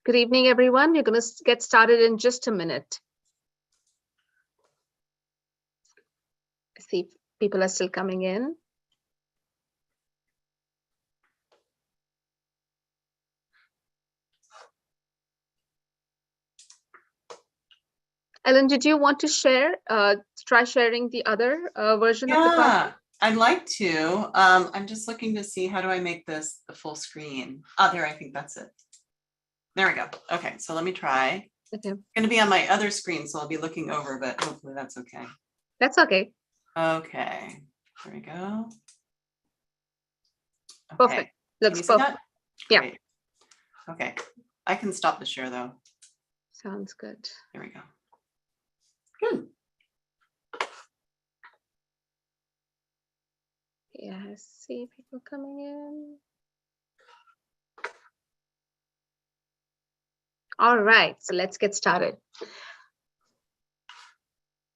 Good evening, everyone. We're going to get started in just a minute. See if people are still coming in. Ellen, did you want to share, try sharing the other version of the PowerPoint? Yeah, I'd like to. I'm just looking to see, how do I make this the full screen? Oh, there, I think that's it. There we go. Okay, so let me try. Okay. It's going to be on my other screen, so I'll be looking over, but hopefully that's okay. That's okay. Okay, there we go. Okay. Perfect. Looks perfect. Yeah. Great. Okay, I can stop the share though. Sounds good. There we go. Good. Yeah, I see people coming in. All right, so let's get started.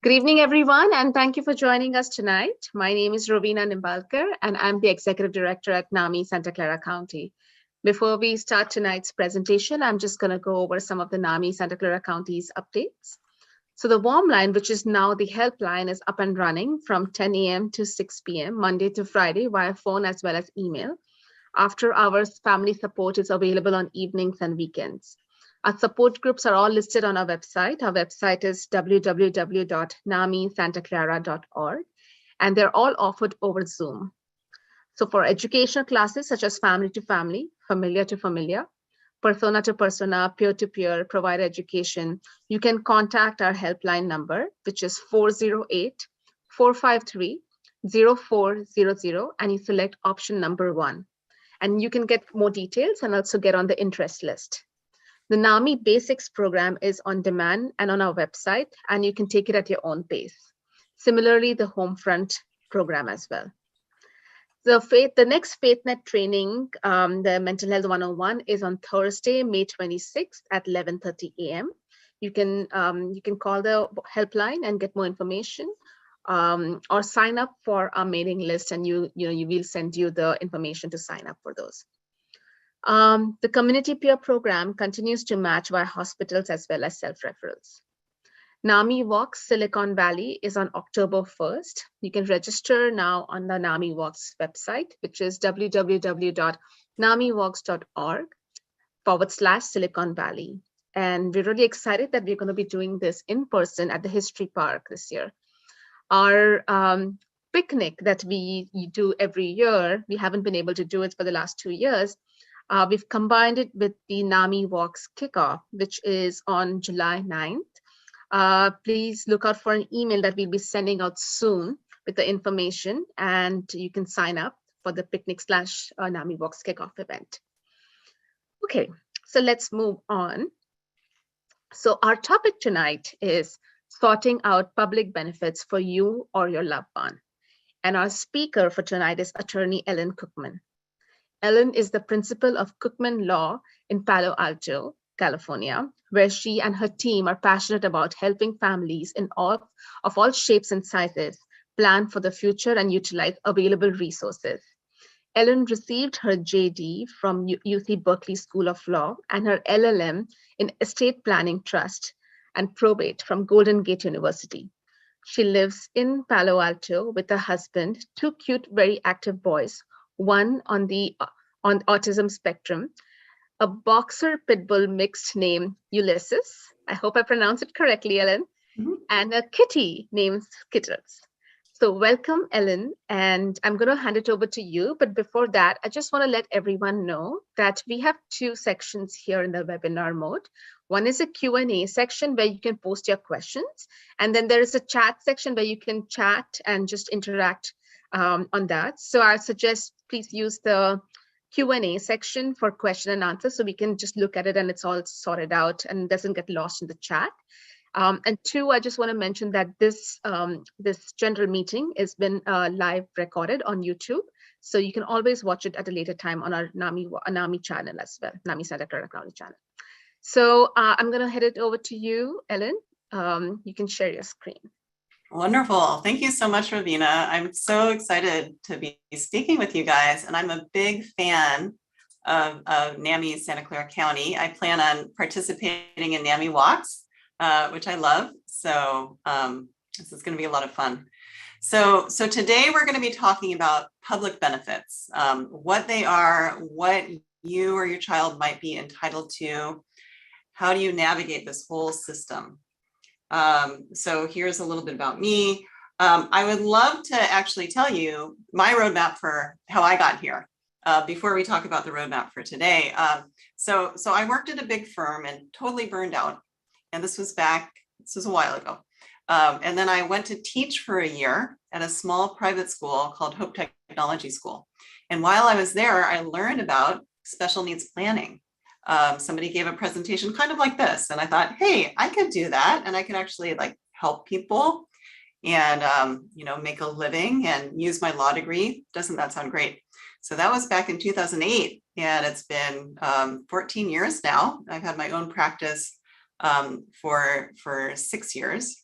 Good evening, everyone, and thank you for joining us tonight. My name is Rovina Nimbalkar, and I'm the Executive Director at NAMI Santa Clara County. Before we start tonight's presentation, I'm just going to go over some of the NAMI Santa Clara County's updates. So the warm line, which is now the helpline, is up and running from 10 a.m. to 6 p.m. Monday to Friday via phone as well as email. After hours, family support is available on evenings and weekends. Our support groups are all listed on our website. Our website is www.namisantaclara.org, and they're all offered over Zoom. So for educational classes such as family to family, familiar to familiar, persona to persona, peer-to-peer, provider education, you can contact our helpline number, which is 408-453-0400, and you select option number 1. And you can get more details and also get on the interest list. The NAMI Basics program is on demand and on our website, and you can take it at your own pace. Similarly, the Homefront program as well. The next FaithNet training, the Mental Health 101, is on Thursday, May 26th at 11:30 a.m. You can call the helpline and get more information, or sign up for our mailing list, and you will send you the information to sign up for those. The community peer program continues to match via hospitals as well as self-referrals. NAMI Walks Silicon Valley is on October 1st. You can register now on the NAMI Walks website, which is www.namiwalks.org/Silicon Valley. And we're really excited that we're going to be doing this in person at the History Park this year. Our picnic that we do every year, we haven't been able to do it for the last 2 years. We've combined it with the NAMI Walks Kickoff, which is on July 9th. Please look out for an email that we'll be sending out soon with the information, and you can sign up for the picnic/NAMI Walks Kickoff event. Okay, so let's move on. So our topic tonight is sorting out public benefits for you or your loved one. And our speaker for tonight is attorney Ellen Cookman. Ellen is the principal of Cookman Law in Palo Alto, California, where she and her team are passionate about helping families of all shapes and sizes plan for the future and utilize available resources. Ellen received her JD from UC Berkeley School of Law and her LLM in Estate Planning Trust and Probate from Golden Gate University. She lives in Palo Alto with her husband, 2 cute, very active boys, one on the autism spectrum, a boxer pit bull mixed named Ulysses. I hope I pronounced it correctly, Ellen. Mm-hmm. And a kitty named Skittles. So welcome, Ellen, and I'm going to hand it over to you. But before that, I just want to let everyone know that we have 2 sections here in the webinar mode. One is a Q&A section where you can post your questions. And then there is a chat section where you can chat and just interact on that. So I suggest please use the Q&A section for question and answer so we can just look at it and it's all sorted out and doesn't get lost in the chat. And 2, I just want to mention that this general meeting has been live recorded on YouTube. So you can always watch it at a later time on our NAMI channel as well, NAMI Santa Clara County channel. So I'm going to head it over to you, Ellen. You can share your screen. Wonderful. Thank you so much, Rovina. I'm so excited to be speaking with you guys. And I'm a big fan of NAMI Santa Clara County. I plan on participating in NAMI walks, which I love. So this is going to be a lot of fun. So today we're going to be talking about public benefits, what they are, what you or your child might be entitled to. How do you navigate this whole system? So here's a little bit about me. I would love to actually tell you my roadmap for how I got here before we talk about the roadmap for today. So I worked at a big firm and totally burned out. And this was a while ago. And then I went to teach for a year at a small private school called Hope Technology School. And while I was there, I learned about special needs planning. Somebody gave a presentation kind of like this, and I thought, hey, I could do that, and I could actually like help people and make a living and use my law degree. Doesn't that sound great? So that was back in 2008, and it's been 14 years now. I've had my own practice for 6 years,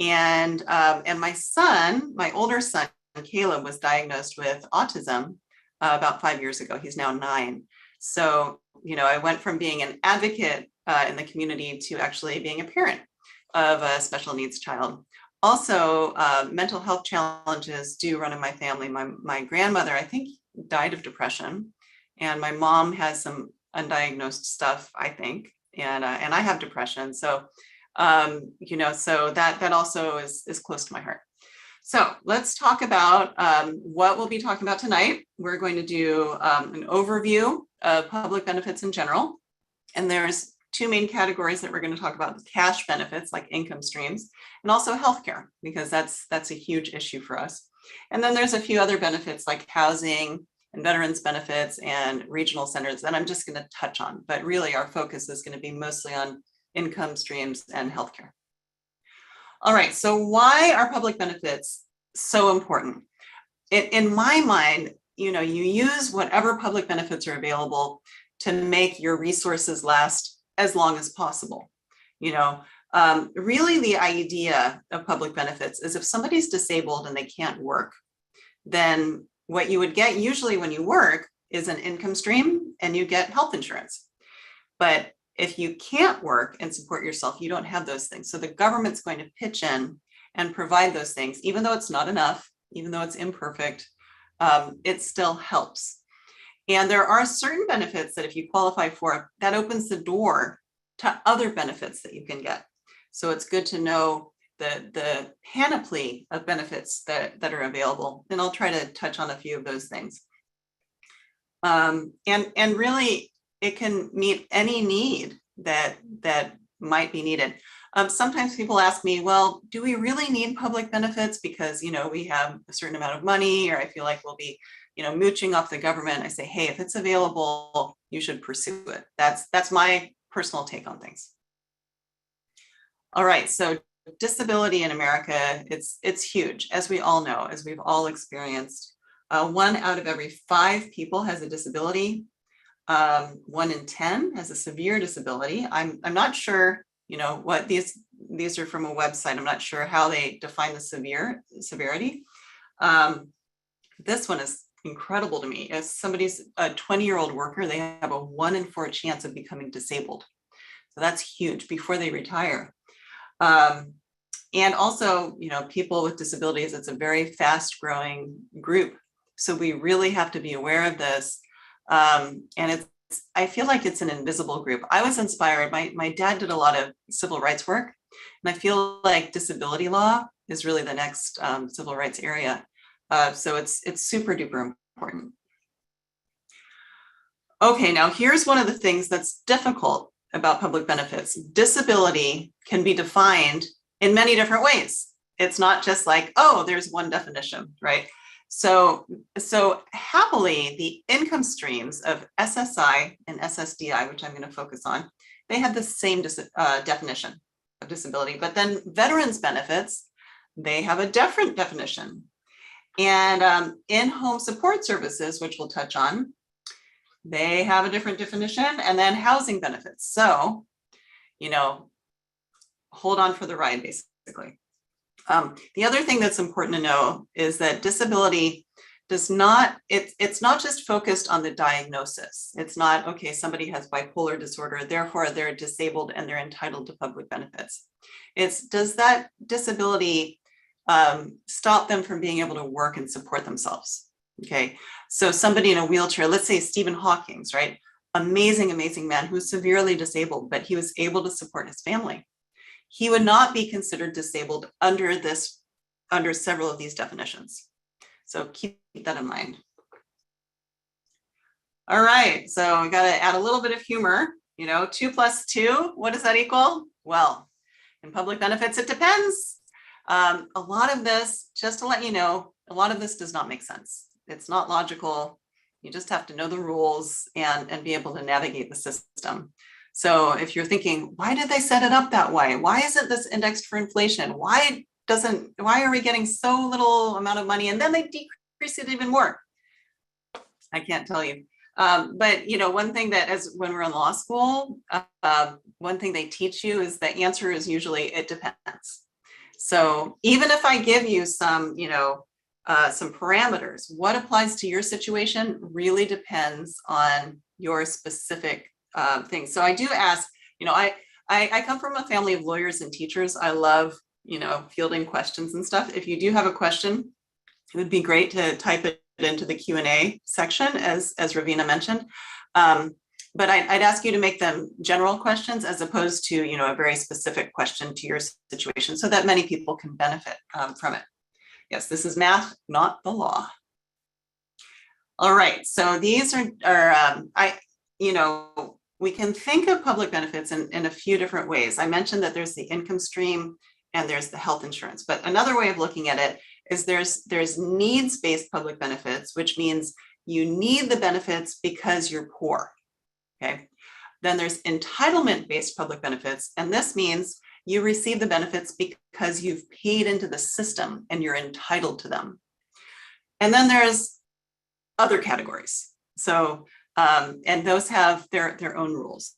and my older son Caleb was diagnosed with autism about 5 years ago. He's now 9. So I went from being an advocate in the community to actually being a parent of a special needs child. Also, mental health challenges do run in my family. My grandmother, I think, died of depression, and my mom has some undiagnosed stuff, I think, and I have depression. So, so that also is close to my heart. So let's talk about what we'll be talking about tonight. We're going to do an overview of public benefits in general. And there's 2 main categories that we're going to talk about: cash benefits like income streams, and also healthcare, because that's a huge issue for us. And then there's a few other benefits like housing and veterans benefits and regional centers that I'm just going to touch on. But really our focus is going to be mostly on income streams and healthcare. All right, so why are public benefits so important? In my mind, you use whatever public benefits are available to make your resources last as long as possible. Really the idea of public benefits is if somebody's disabled and they can't work, then what you would get usually when you work is an income stream and you get health insurance. But if you can't work and support yourself, you don't have those things. So the government's going to pitch in and provide those things, even though it's not enough, even though it's imperfect, it still helps. And there are certain benefits that if you qualify for, that opens the door to other benefits that you can get. So it's good to know the panoply of benefits that are available. And I'll try to touch on a few of those things. And really, it can meet any need that might be needed. Sometimes people ask me, well, do we really need public benefits because, we have a certain amount of money, or I feel like we'll be, mooching off the government. I say, hey, if it's available, you should pursue it. That's my personal take on things. All right, so disability in America, it's huge, as we all know, as we've all experienced. 1 out of every 5 people has a disability. 1 in 10 has a severe disability. I'm not sure, what these are from a website. I'm not sure how they define the severity. This one is incredible to me. If somebody's a 20-year-old worker, they have a 1 in 4 chance of becoming disabled. So that's huge before they retire. And also, people with disabilities, it's a very fast growing group. So we really have to be aware of this. And I feel like it's an invisible group. I was inspired. My dad did a lot of civil rights work, and I feel like disability law is really the next civil rights area. So it's super duper important. Okay, now here's one of the things that's difficult about public benefits. Disability can be defined in many different ways. It's not just like, oh, there's one definition, right? So happily, the income streams of SSI and SSDI, which I'm going to focus on, they have the same definition of disability. But then veterans benefits, they have a different definition. And in-home support services, which we'll touch on, they have a different definition. And then housing benefits. So, hold on for the ride, basically. The other thing that's important to know is that disability does not, it's not just focused on the diagnosis. It's not, okay, somebody has bipolar disorder, therefore they're disabled and they're entitled to public benefits. It's, does that disability stop them from being able to work and support themselves? Okay, so somebody in a wheelchair, let's say Stephen Hawking's, right? Amazing, amazing man who's severely disabled, but he was able to support his family. He would not be considered disabled under several of these definitions. So keep that in mind. All right, so we got to add a little bit of humor. 2 + 2, what does that equal? Well, in public benefits, it depends. A lot of this, just to let you know, a lot of this does not make sense. It's not logical. You just have to know the rules and be able to navigate the system. So if you're thinking, why did they set it up that way? Why isn't this indexed for inflation? Why are we getting so little amount of money and then they decrease it even more? I can't tell you. But one thing that, as when we're in law school, one thing they teach you is the answer is usually it depends. So even if I give you some parameters, what applies to your situation really depends on your specific thing. So I do ask, I come from a family of lawyers and teachers. I love fielding questions and stuff. If you do have a question, it would be great to type it into the Q&A section, as Ravina mentioned. But I'd ask you to make them general questions as opposed to, a very specific question to your situation so that many people can benefit from it. Yes, this is math, not the law. All right, so these are we can think of public benefits in a few different ways. I mentioned that there's the income stream and there's the health insurance, but another way of looking at it is there's needs-based public benefits, which means you need the benefits because you're poor, okay? Then there's entitlement-based public benefits, and this means you receive the benefits because you've paid into the system and you're entitled to them. And then there's other categories. So, and those have their own rules.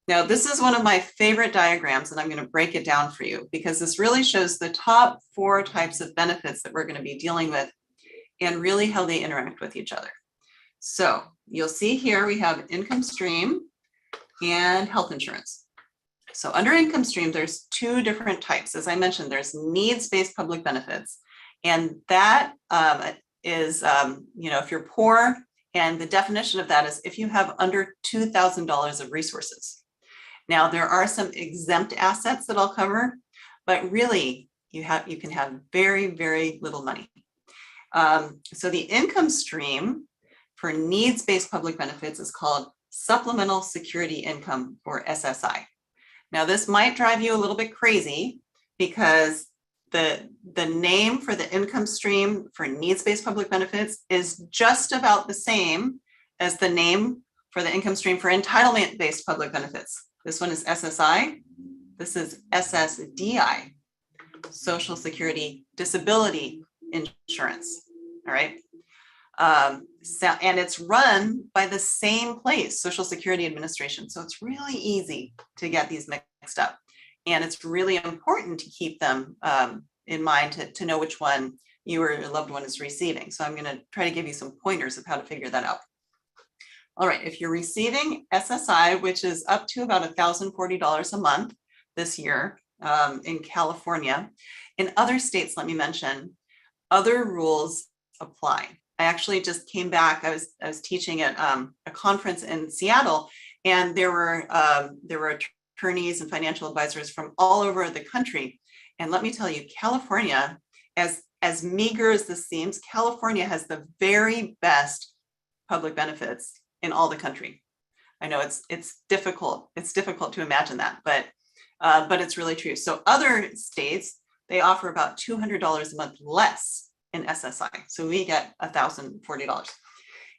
Now, this is one of my favorite diagrams, and I'm going to break it down for you because this really shows the top 4 types of benefits that we're going to be dealing with and really how they interact with each other. So you'll see here we have income stream and health insurance. So under income stream, there's 2 different types. As I mentioned, there's needs-based public benefits, and that is, if you're poor, and the definition of that is if you have under $2,000 of resources. Now, there are some exempt assets that I'll cover, but really you can have very, very little money. So the income stream for needs-based public benefits is called Supplemental Security Income, or SSI. Now, this might drive you a little bit crazy because the name for the income stream for needs-based public benefits is just about the same as the name for the income stream for entitlement-based public benefits. This one is SSI. This is Ssdi, Social Security Disability Insurance. All right. And it's run by the same place, Social Security Administration. So it's really easy to get these mixed up. And it's really important to keep them in mind to know which one you or your loved one is receiving. So I'm going to try to give you some pointers of how to figure that out. All right, if you're receiving SSI, which is up to about $1,040 a month this year in California, in other states, let me mention, other rules apply. I actually just came back. I was teaching at a conference in Seattle, and there were attorneys and financial advisors from all over the country. And let me tell you, California, as meager as this seems, California has the very best public benefits in all the country. I know it's difficult to imagine that, but it's really true. So other states, they offer about $200 a month less in SSI. So we get $1,040.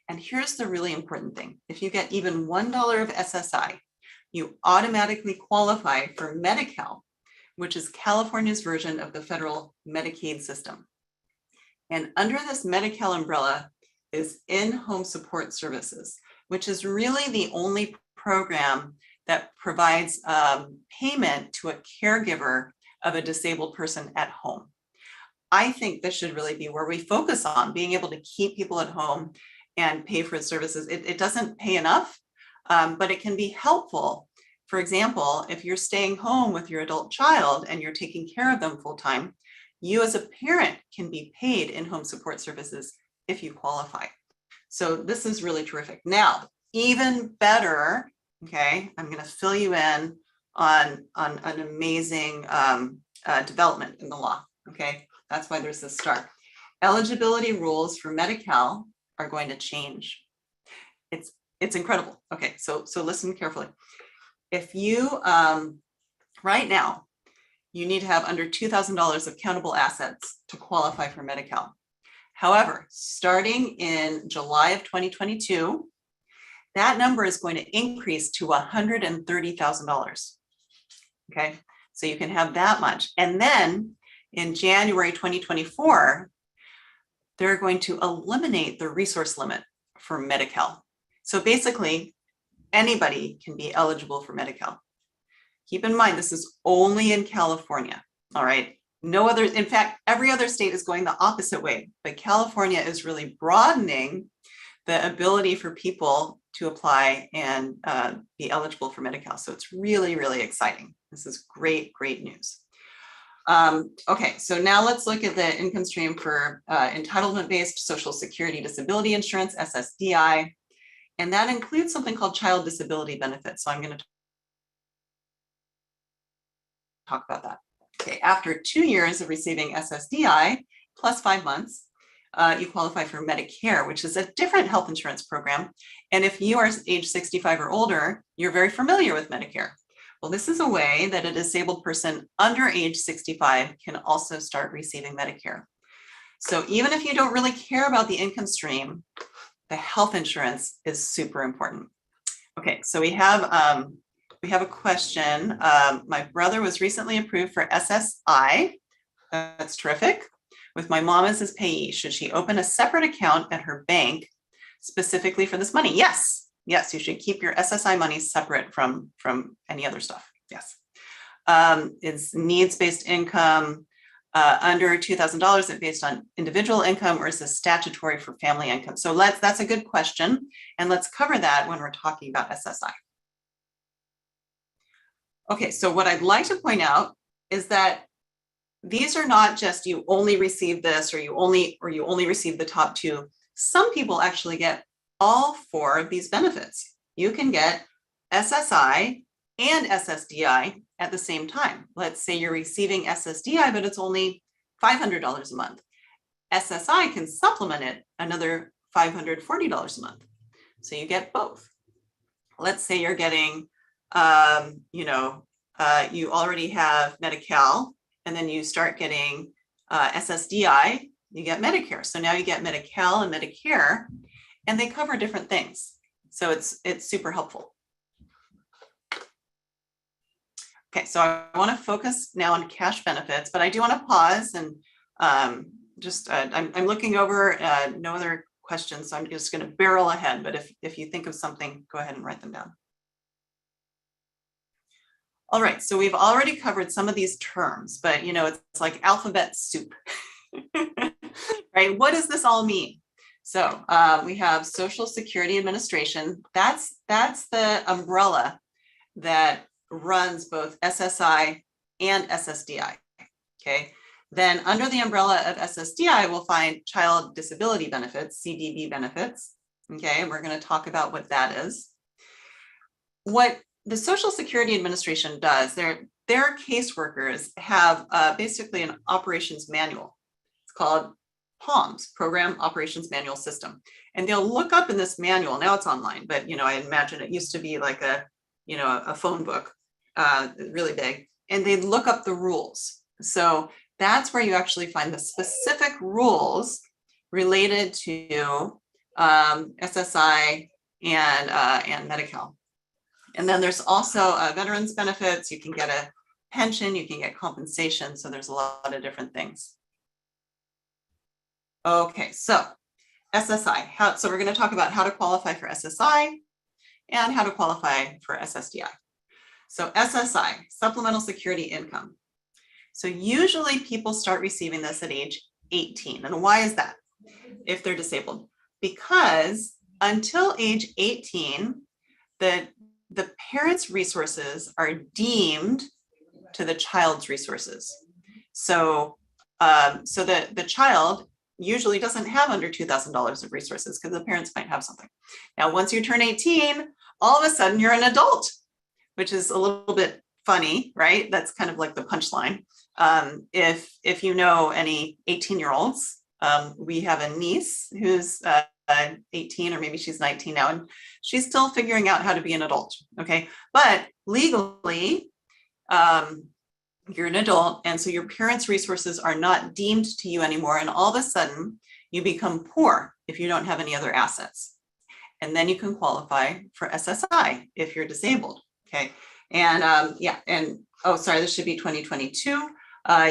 And here's the really important thing. If you get even $1 of SSI, you automatically qualify for Medi-Cal, which is California's version of the federal Medicaid system. And under this Medi-Cal umbrella is in-home support services, which is really the only program that provides payment to a caregiver of a disabled person at home. I think this should really be where we focus on being able to keep people at home and pay for services. It doesn't pay enough, but it can be helpful. For example, if you're staying home with your adult child and you're taking care of them full time, you as a parent can be paid in-home support services if you qualify. So this is really terrific. Now, even better, okay, I'm going to fill you in on an amazing development in the law, okay? That's why there's this star. Eligibility rules for Medi-Cal are going to change. It's incredible. Okay, so listen carefully. If you, right now, you need to have under $2,000 of countable assets to qualify for Medi-Cal. However, starting in July of 2022, that number is going to increase to $130,000. Okay, so you can have that much. And then in January 2024, they're going to eliminate the resource limit for Medi-Cal. So basically, anybody can be eligible for Medi-Cal. Keep in mind, this is only in California, all right? No other, in fact, every other state is going the opposite way, but California is really broadening the ability for people to apply and be eligible for Medi-Cal. So it's really, really exciting. This is great, great news. Okay, so now let's look at the income stream for entitlement-based Social Security Disability Insurance, Ssdi, and that includes something called child disability benefits. So I'm going to talk about that. Okay, after 2 years of receiving Ssdi plus 5 months, you qualify for Medicare, which is a different health insurance program. And if you are age 65 or older, you're very familiar with Medicare. Well, this is a way that a disabled person under age 65 can also start receiving Medicare. So even if you don't really care about the income stream, the health insurance is super important. Okay, so we have a question. My brother was recently approved for SSI. That's terrific. With my mom as his payee, should she open a separate account at her bank specifically for this money? Yes. Yes, you should keep your SSI money separate from any other stuff. Yes. Is needs-based income under $2,000 and based on individual income, or is this statutory for family income? So that's a good question. And let's cover that when we're talking about SSI. Okay, so what I'd like to point out is that these are not just you only receive this or you only receive the top two. Some people actually get all 4 of these benefits. You can get SSI and Ssdi at the same time. Let's say you're receiving Ssdi, but it's only $500 a month. SSI can supplement it another $540 a month. So you get both. Let's say you're getting, you already have Medi-Cal, and then you start getting Ssdi, you get Medicare. So now you get Medi-Cal and Medicare, and they cover different things. So it's super helpful. Okay, so I want to focus now on cash benefits, but I do want to pause and I'm looking over no other questions, so I'm just going to barrel ahead. But if you think of something, go ahead and write them down. All right, so we've already covered some of these terms, but it's like alphabet soup, right? What does this all mean? So we have Social Security Administration. That's the umbrella that runs both SSI and Ssdi. Okay. Then under the umbrella of Ssdi, we'll find Child Disability Benefits, CDB benefits. Okay, and we're going to talk about what that is. What the Social Security Administration does, their caseworkers have basically an operations manual. It's called POMS, Program Operations Manual System. And they'll look up in this manual, now it's online, but I imagine it used to be like a phone book, really big, and they look up the rules. So that's where you actually find the specific rules related to SSI and Medi-Cal. And then there's also veterans benefits. You can get a pension, you can get compensation. So there's a lot of different things. Okay, so SSI. So we're going to talk about how to qualify for SSI and how to qualify for Ssdi. So SSI, Supplemental Security Income. So usually people start receiving this at age 18. And why is that if they're disabled? Because until age 18, the parent's resources are deemed to the child's resources. So, the child usually doesn't have under $2,000 of resources because the parents might have something. Now, once you turn 18, all of a sudden you're an adult, which is a little bit funny, right? That's kind of like the punchline. If you know any 18-year-olds, we have a niece who's 18, or maybe she's 19 now, and she's still figuring out how to be an adult. Okay, but legally, you're an adult, and so your parents' resources are not deemed to you anymore, and all of a sudden you become poor if you don't have any other assets, and then you can qualify for SSI if you're disabled. Okay, and oh, sorry, this should be 2022.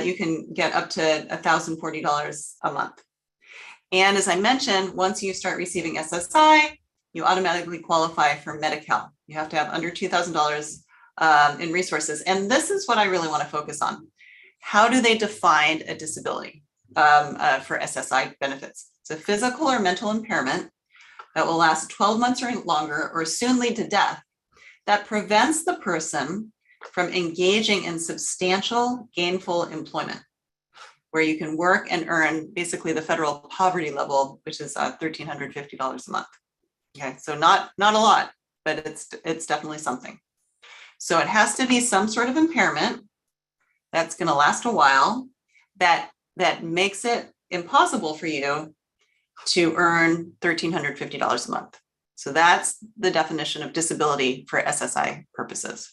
You can get up to $1,040 a month. And as I mentioned, once you start receiving SSI, you automatically qualify for Medi-Cal. You have to have under $2,000 in resources. And this is what I really want to focus on. How do they define a disability for SSI benefits? It's a physical or mental impairment that will last 12 months or longer or soon lead to death that prevents the person from engaging in substantial gainful employment, where you can work and earn basically the federal poverty level, which is $1,350 a month. Okay, so not a lot, but it's definitely something. So it has to be some sort of impairment that's going to last a while, that makes it impossible for you to earn $1,350 a month. So that's the definition of disability for SSI purposes.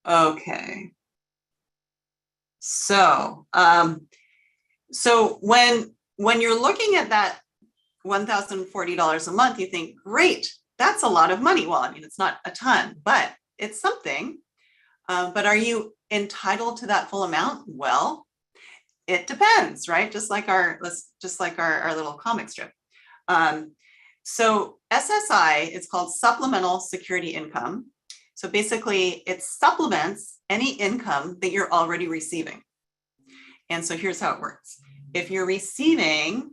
Okay. So, when you're looking at that $1,040 a month, you think, great, that's a lot of money. Well, I mean, it's not a ton, but it's something. But are you entitled to that full amount? Well, it depends, right? Just like our little comic strip. So SSI is called Supplemental Security Income. So basically, it supplements any income that you're already receiving. And so here's how it works. If you're receiving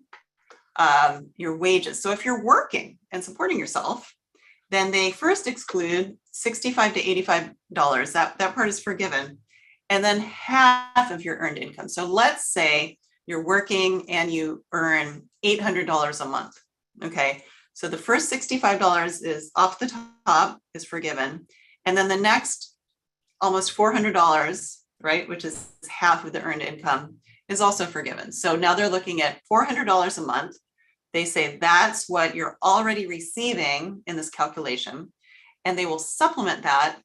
your wages, so if you're working and supporting yourself, then they first exclude $65 to $85. That part is forgiven. And then half of your earned income. So let's say you're working and you earn $800 a month. Okay, so the first $65 is off the top, is forgiven. And then the next almost $400, right, which is half of the earned income, is also forgiven. So now they're looking at $400 a month. They say that's what you're already receiving in this calculation. And they will supplement that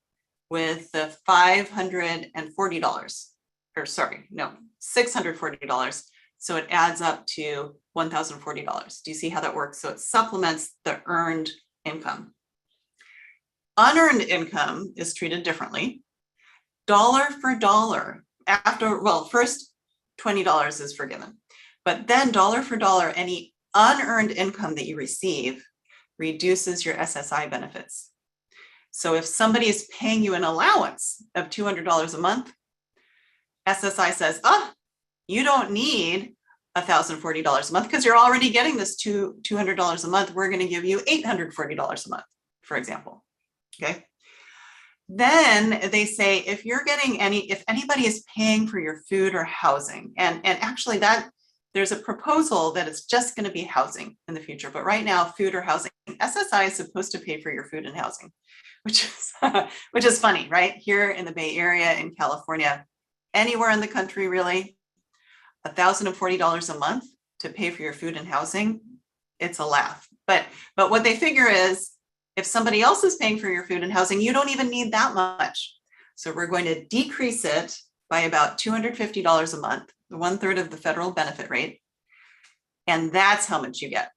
with the $640. So it adds up to $1,040. Do you see how that works? So it supplements the earned income. Unearned income is treated differently. Dollar for dollar, first $20 is forgiven, but then dollar for dollar, any unearned income that you receive reduces your SSI benefits. So if somebody is paying you an allowance of $200 a month, SSI says, you don't need $1,040 a month because you're already getting this $200 a month. We're going to give you $840 a month, for example. Okay. Then they say if anybody is paying for your food or housing, and actually that there's a proposal that it's just going to be housing in the future, but right now food or housing, SSI is supposed to pay for your food and housing, which is funny, right? Here in the Bay Area in California, anywhere in the country really, $1,040 a month to pay for your food and housing, it's a laugh. But what they figure is, if somebody else is paying for your food and housing, you don't even need that much. So we're going to decrease it by about $250 a month, 1/3 of the federal benefit rate. And that's how much you get.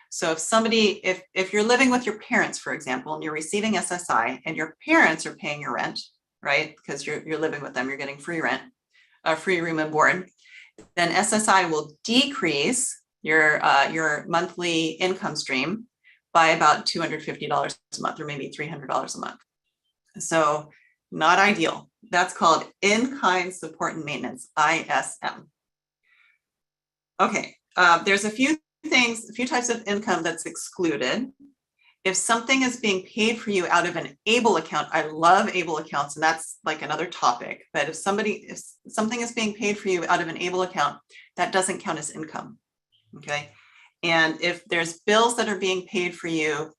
So if you're living with your parents, for example, and you're receiving SSI and your parents are paying your rent, right? Because you're living with them, you're getting free rent, free room and board, then SSI will decrease your monthly income stream by about $250 a month, or maybe $300 a month. So not ideal. That's called in-kind support and maintenance, ISM. Okay, there's a few types of income that's excluded. If something is being paid for you out of an ABLE account, I love ABLE accounts, and that's like another topic. But if something is being paid for you out of an ABLE account, that doesn't count as income. Okay, and if there's bills that are being paid for you,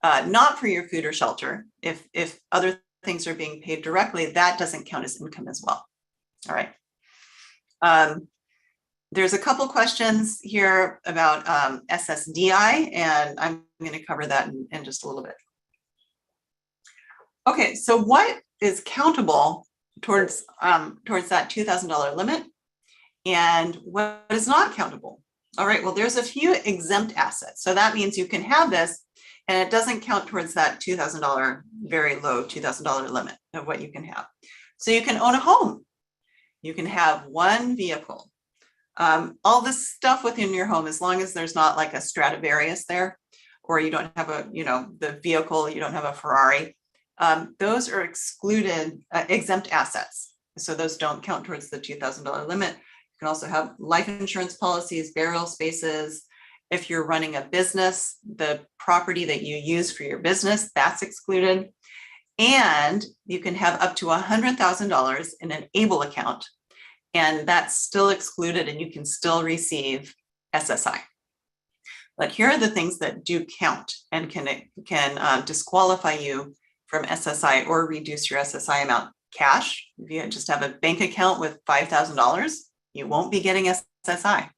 not for your food or shelter, if other things are being paid directly, that doesn't count as income as well. All right. There's a couple questions here about Ssdi, and I'm going to cover that in just a little bit. Okay, so what is countable towards that $2,000 limit, and what is not countable? All right, well, there's a few exempt assets. So that means you can have this, and it doesn't count towards that $2,000, very low $2,000 limit of what you can have. So you can own a home. You can have one vehicle. All this stuff within your home, as long as there's not like a Stradivarius there, or you don't have the vehicle, you don't have a Ferrari, those are excluded, exempt assets. So those don't count towards the $2,000 limit. You can also have life insurance policies, burial spaces. If you're running a business, the property that you use for your business, that's excluded. And you can have up to $100,000 in an ABLE account, and that's still excluded, and you can still receive SSI. But here are the things that do count and can disqualify you from SSI or reduce your SSI amount. Cash, if you just have a bank account with $5,000, you won't be getting SSI.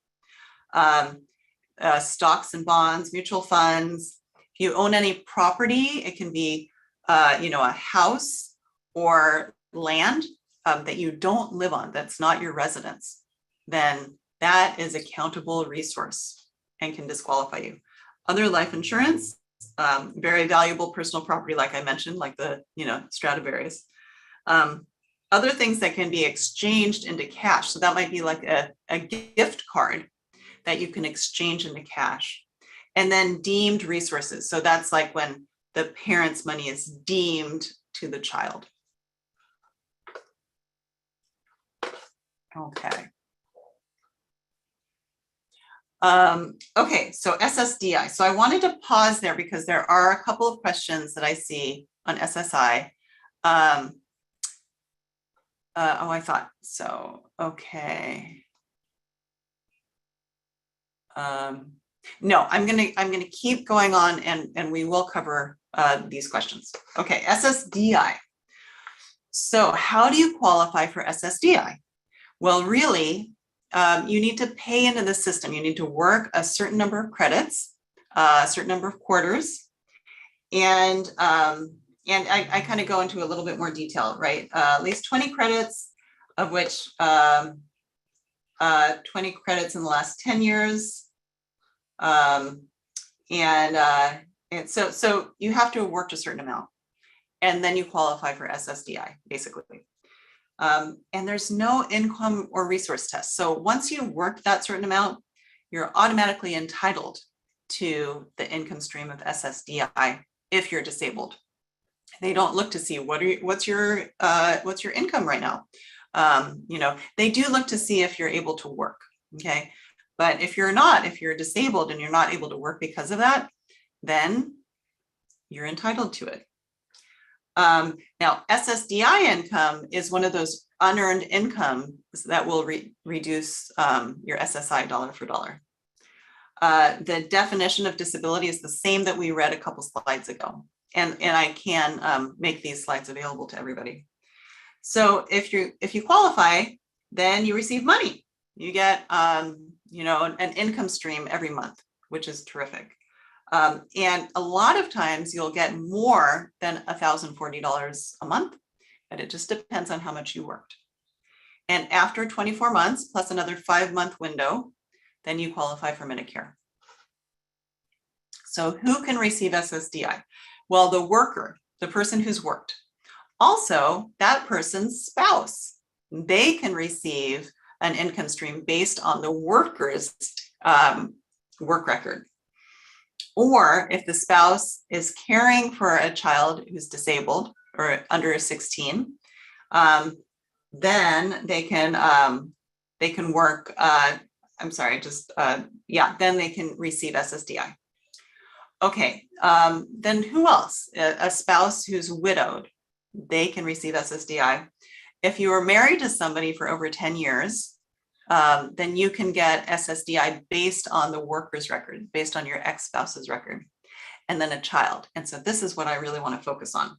Stocks and bonds, mutual funds. If you own any property, it can be a house or land that you don't live on, that's not your residence, then that is a countable resource and can disqualify you. Other life insurance, very valuable personal property, like I mentioned, like the Stradivarius. Other things that can be exchanged into cash. So that might be like a gift card that you can exchange into cash. And then deemed resources. So that's like when the parent's money is deemed to the child. Okay. Okay, so Ssdi. So I wanted to pause there because there are a couple of questions that I see on SSI. Oh, I thought so. Okay. No, I'm gonna keep going on, and we will cover these questions. Okay, Ssdi. So how do you qualify for Ssdi? Well, really, you need to pay into the system. You need to work a certain number of credits, a certain number of quarters, and I kind of go into a little bit more detail, right? At least 20 credits, of which 20 credits in the last 10 years, and so you have to have worked a certain amount, and then you qualify for Ssdi, basically. And there's no income or resource test. So once you've worked that certain amount, you're automatically entitled to the income stream of Ssdi if you're disabled. They don't look to see what's your income right now. They do look to see if you're able to work. Okay, but if you're not, if you're disabled and you're not able to work because of that, then you're entitled to it. Now, Ssdi income is one of those unearned incomes that will reduce your SSI dollar for dollar. The definition of disability is the same that we read a couple slides ago, and I can make these slides available to everybody. So if you qualify, then you receive money. You get an income stream every month, which is terrific. And a lot of times you'll get more than $1,040 a month, but it just depends on how much you worked. And after 24 months plus another 5-month window, then you qualify for Medicare. So who can receive Ssdi? Well, the worker, the person who's worked. Also, that person's spouse, they can receive an income stream based on the worker's work record. Or if the spouse is caring for a child who's disabled or under 16, then they can work. I'm sorry, then they can receive SSDI. Okay, then who else? A spouse who's widowed, they can receive SSDI. If you were married to somebody for over 10 years, then you can get SSDI based on the worker's record, based on your ex-spouse's record, and then a child. And so this is what I really want to focus on.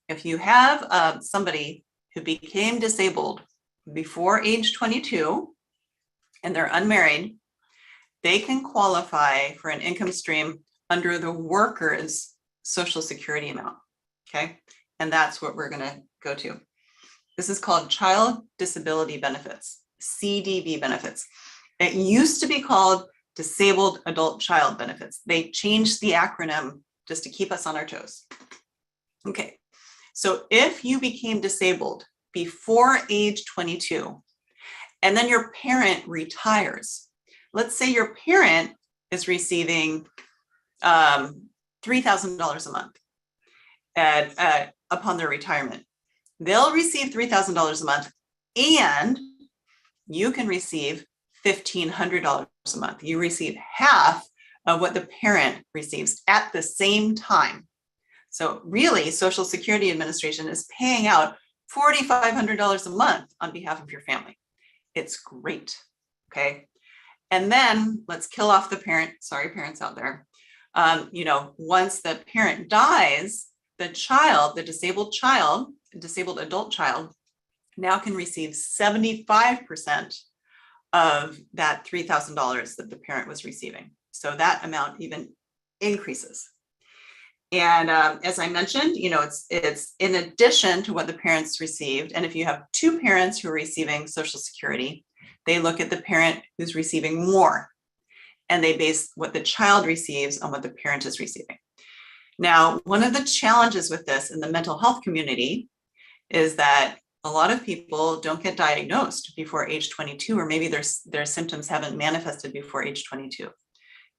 If you have somebody who became disabled before age 22 and they're unmarried, they can qualify for an income stream under the worker's Social Security amount, okay? And that's what we're gonna go to. This is called Child Disability Benefits, CDB benefits. It used to be called Disabled Adult Child Benefits. They changed the acronym just to keep us on our toes. Okay, so if you became disabled before age 22, and then your parent retires, let's say your parent is receiving $3,000 a month upon their retirement. They'll receive $3,000 a month, and you can receive $1,500 a month. You receive half of what the parent receives at the same time. So really, Social Security Administration is paying out $4,500 a month on behalf of your family. It's great, okay? And then let's kill off the parent. Sorry, parents out there. Once the parent dies, the child, the disabled adult child, now can receive 75% of that $3,000 that the parent was receiving. So that amount even increases. And as I mentioned, it's in addition to what the parents received. And if you have two parents who are receiving Social Security, they look at the parent who's receiving more, and they base what the child receives on what the parent is receiving. Now, one of the challenges with this in the mental health community is that a lot of people don't get diagnosed before age 22, or maybe their symptoms haven't manifested before age 22.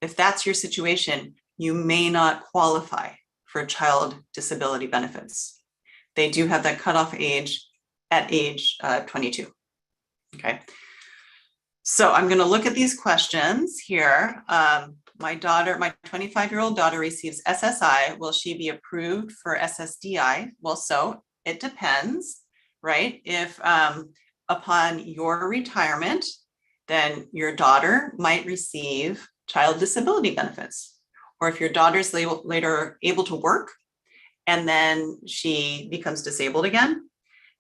If that's your situation, you may not qualify for child disability benefits. They do have that cutoff age at age 22. Okay. So I'm going to look at these questions here. My 25-year-old daughter receives SSI. Will she be approved for SSDI? Well, so it depends, right? If upon your retirement, then your daughter might receive child disability benefits. Or if your daughter's later able to work and then she becomes disabled again,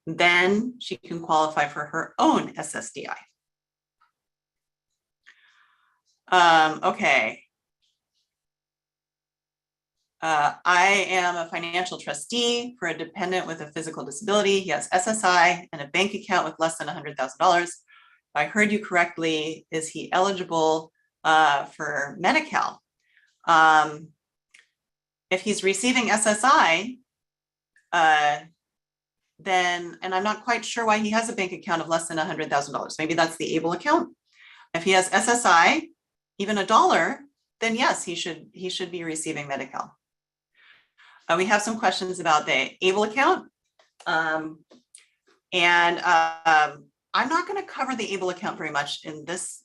then she can qualify for her own SSDI. Okay. I am a financial trustee for a dependent with a physical disability. He has SSI and a bank account with less than $100,000. If I heard you correctly, is he eligible for Medi-Cal? If he's receiving SSI, then, and I'm not quite sure why he has a bank account of less than $100,000. Maybe that's the ABLE account. If he has SSI, even $1, then yes, he should be receiving Medi-Cal. We have some questions about the ABLE account. I'm not going to cover the ABLE account very much in this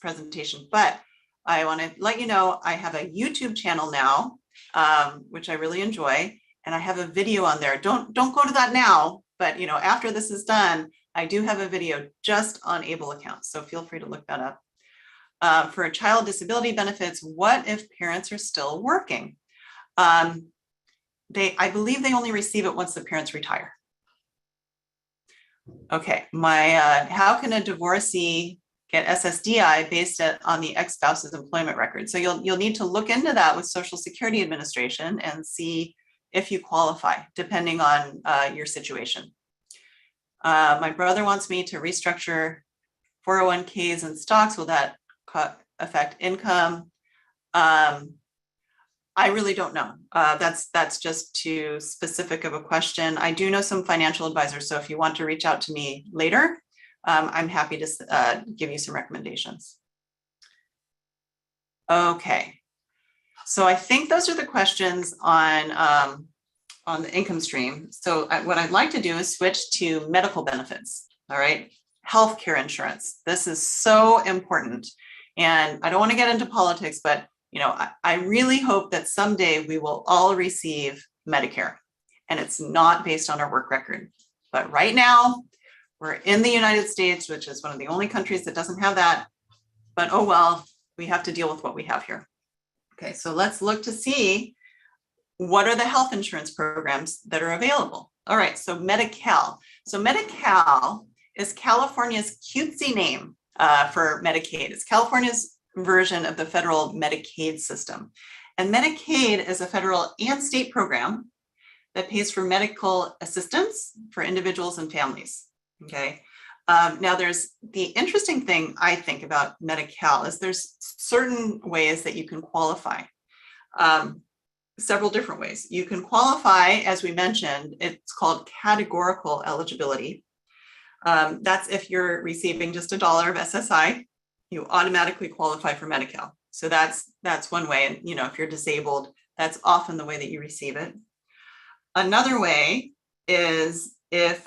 presentation, but I want to let you know I have a YouTube channel now, which I really enjoy, and I have a video on there. Don't go to that now, but after this is done, I do have a video just on ABLE accounts, so feel free to look that up. For child disability benefits, what if parents are still working? I believe they only receive it once the parents retire. Okay, how can a divorcee get SSDI based on the ex-spouse's employment record? So you'll need to look into that with Social Security Administration and see if you qualify, depending on your situation. My brother wants me to restructure 401ks and stocks. Will that affect income? I really don't know. That's just too specific of a question. I do know some financial advisors, so if you want to reach out to me later, I'm happy to give you some recommendations. Okay, so I think those are the questions on on the income stream. So what I'd like to do is switch to medical benefits. All right. Healthcare insurance. This is so important. And I don't want to get into politics, but I really hope that someday we will all receive Medicare, and it's not based on our work record. But right now, we're in the United States, which is one of the only countries that doesn't have that. But oh well, we have to deal with what we have here. Okay, so let's look to see what are the health insurance programs that are available. All right, so Medi-Cal. So Medi-Cal is California's cutesy name for Medicaid. It's California's version of the federal Medicaid system. And Medicaid is a federal and state program that pays for medical assistance for individuals and families. Okay. Now there's the interesting thing I think about Medi-Cal is there's certain ways that you can qualify. Several different ways. You can qualify, as we mentioned, it's called categorical eligibility. That's if you're receiving just $1 of SSI, you automatically qualify for Medi-Cal. So that's one way. And if you're disabled, that's often the way that you receive it. Another way is if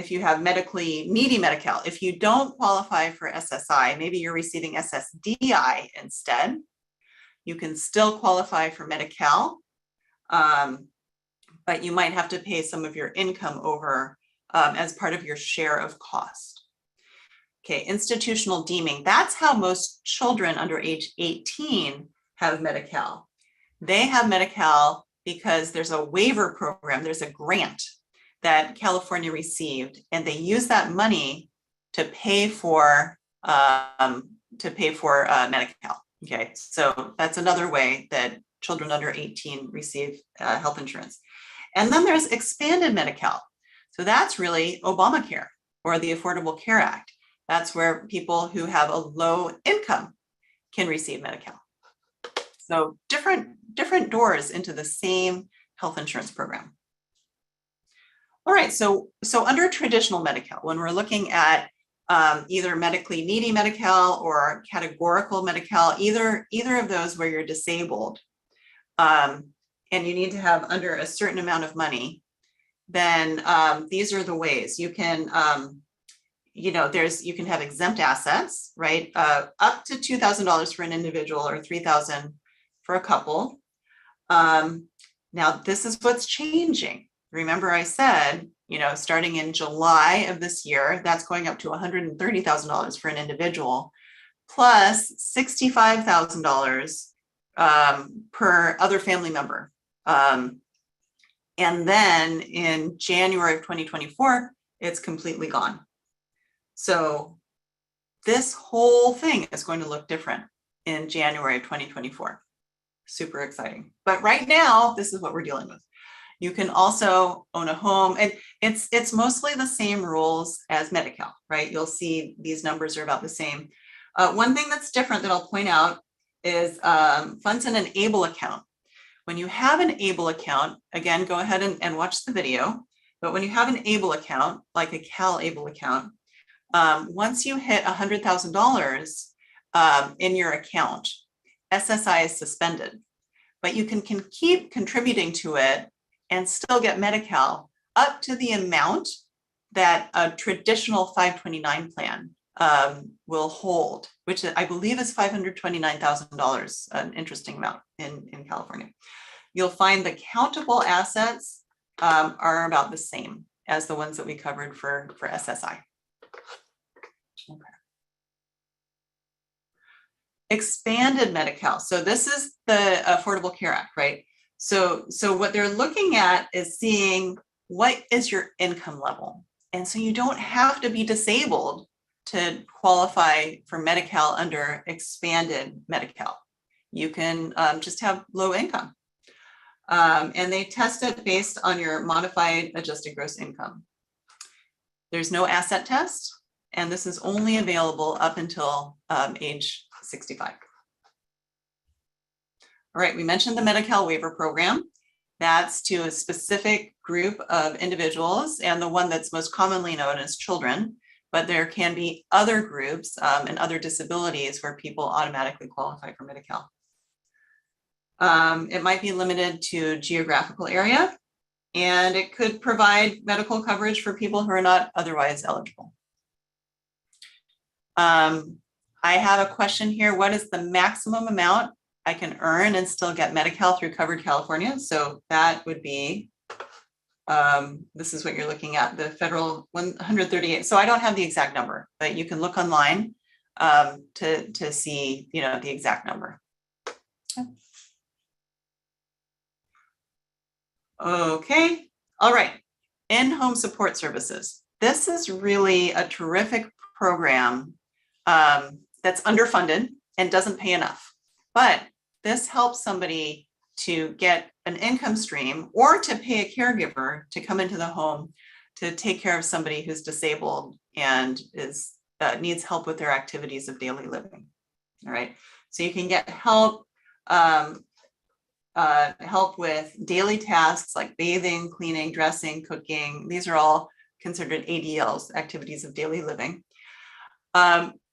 you have medically needy Medi-Cal. If you don't qualify for SSI, maybe you're receiving Ssdi instead, you can still qualify for Medi-Cal, but you might have to pay some of your income over as part of your share of cost. Okay, institutional deeming. That's how most children under age 18 have Medi-Cal. They have Medi-Cal because there's a waiver program, there's a grant that California received, and they use that money to pay for Medi-Cal. Okay, so that's another way that children under 18 receive health insurance. And then there's expanded Medi-Cal. So that's really Obamacare or the Affordable Care Act. That's where people who have a low income can receive Medi-Cal. So different doors into the same health insurance program. All right, so under traditional Medi-Cal, when we're looking at either medically needy Medi-Cal or categorical Medi-Cal, either of those where you're disabled and you need to have under a certain amount of money, then these are the ways you can, you can have exempt assets, right? Up to $2,000 for an individual or $3,000 for a couple. Now, this is what's changing. Remember I said, starting in July of this year, that's going up to $130,000 for an individual, plus $65,000 per other family member. And then in January of 2024, it's completely gone. So this whole thing is going to look different in January of 2024. Super exciting. But right now, this is what we're dealing with. You can also own a home, and it's mostly the same rules as Medi-Cal, right? You'll see these numbers are about the same. One thing that's different that I'll point out is funds in an ABLE account. When you have an ABLE account, again, go ahead and watch the video, but when you have an ABLE account, like a Cal ABLE account, once you hit $100,000 in your account, SSI is suspended, but you can keep contributing to it and still get Medi-Cal up to the amount that a traditional 529 plan will hold, which I believe is $529,000, an interesting amount in California. You'll find the countable assets are about the same as the ones that we covered for SSI. Okay. Expanded Medi-Cal. So this is the Affordable Care Act, right? So what they're looking at is seeing what is your income level. And so you don't have to be disabled to qualify for Medi-Cal under expanded Medi-Cal. You can just have low income. And they test it based on your modified adjusted gross income. There's no asset test, and this is only available up until age 65. All right, we mentioned the Medi-Cal waiver program. That's to a specific group of individuals, and the one that's most commonly known as children, but there can be other groups and other disabilities where people automatically qualify for Medi-Cal. It might be limited to geographical area. and it could provide medical coverage for people who are not otherwise eligible. I have a question here. What is the maximum amount I can earn and still get Medi-Cal through Covered California? So that would be, this is what you're looking at, the federal 138. So I don't have the exact number, but you can look online to see, the exact number. Okay, all right. In-home support services. This is really a terrific program that's underfunded and doesn't pay enough. But this helps somebody to get an income stream or to pay a caregiver to come into the home to take care of somebody who's disabled and needs help with their activities of daily living. All right, so you can get help with daily tasks like bathing, cleaning, dressing, cooking. These are all considered ADLs, activities of daily living.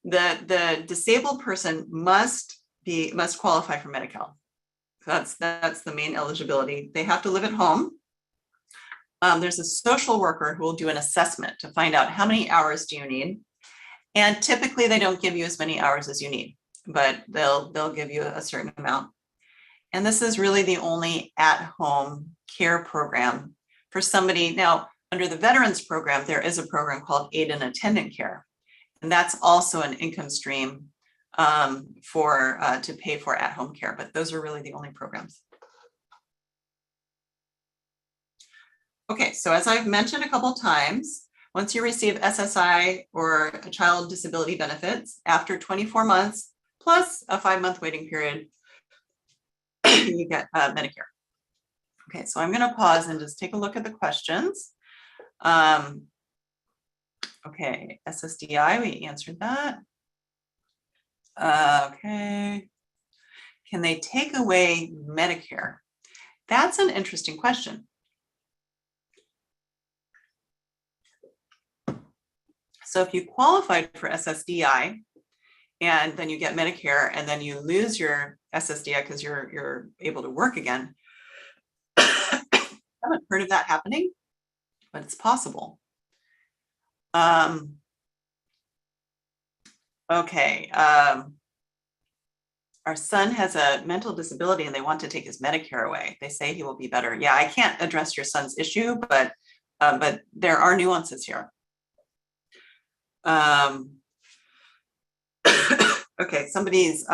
The disabled person must qualify for Medi-Cal. That's the main eligibility. They have to live at home. There's a social worker who will do an assessment to find out how many hours do you need. And typically they don't give you as many hours as you need, but they'll give you a certain amount. And this is really the only at-home care program for somebody. Now, under the Veterans Program, there is a program called Aid and Attendant Care. And that's also an income stream to pay for at-home care, but those are really the only programs. Okay, so as I've mentioned a couple times, once you receive SSI or child disability benefits, after 24 months plus a 5-month waiting period, you get Medicare. Okay, so I'm going to pause and just take a look at the questions. Okay, Ssdi, we answered that. Okay, can they take away Medicare? That's an interesting question. So if you qualified for Ssdi and then you get Medicare and then you lose your Ssdi because you're able to work again, I haven't heard of that happening, but it's possible. Okay, our son has a mental disability and they want to take his Medicare away. They say he will be better. Yeah, I can't address your son's issue, but there are nuances here. Okay, somebody's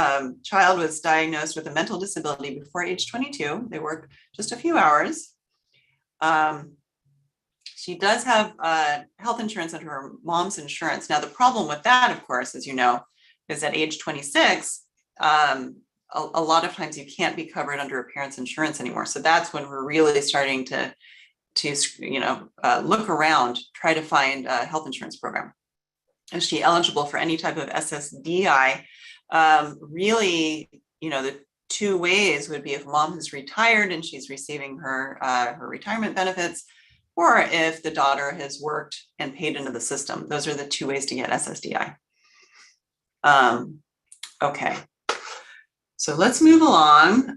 child was diagnosed with a mental disability before age 22. They work just a few hours. She does have health insurance under her mom's insurance. Now, the problem with that, of course, as you know, is at age 26, a lot of times you can't be covered under a parent's insurance anymore. So that's when we're really starting to look around, try to find a health insurance program. Is she eligible for any type of Ssdi? Really, the two ways would be if mom is retired and she's receiving her retirement benefits, or if the daughter has worked and paid into the system. Those are the two ways to get Ssdi. Okay, so let's move along.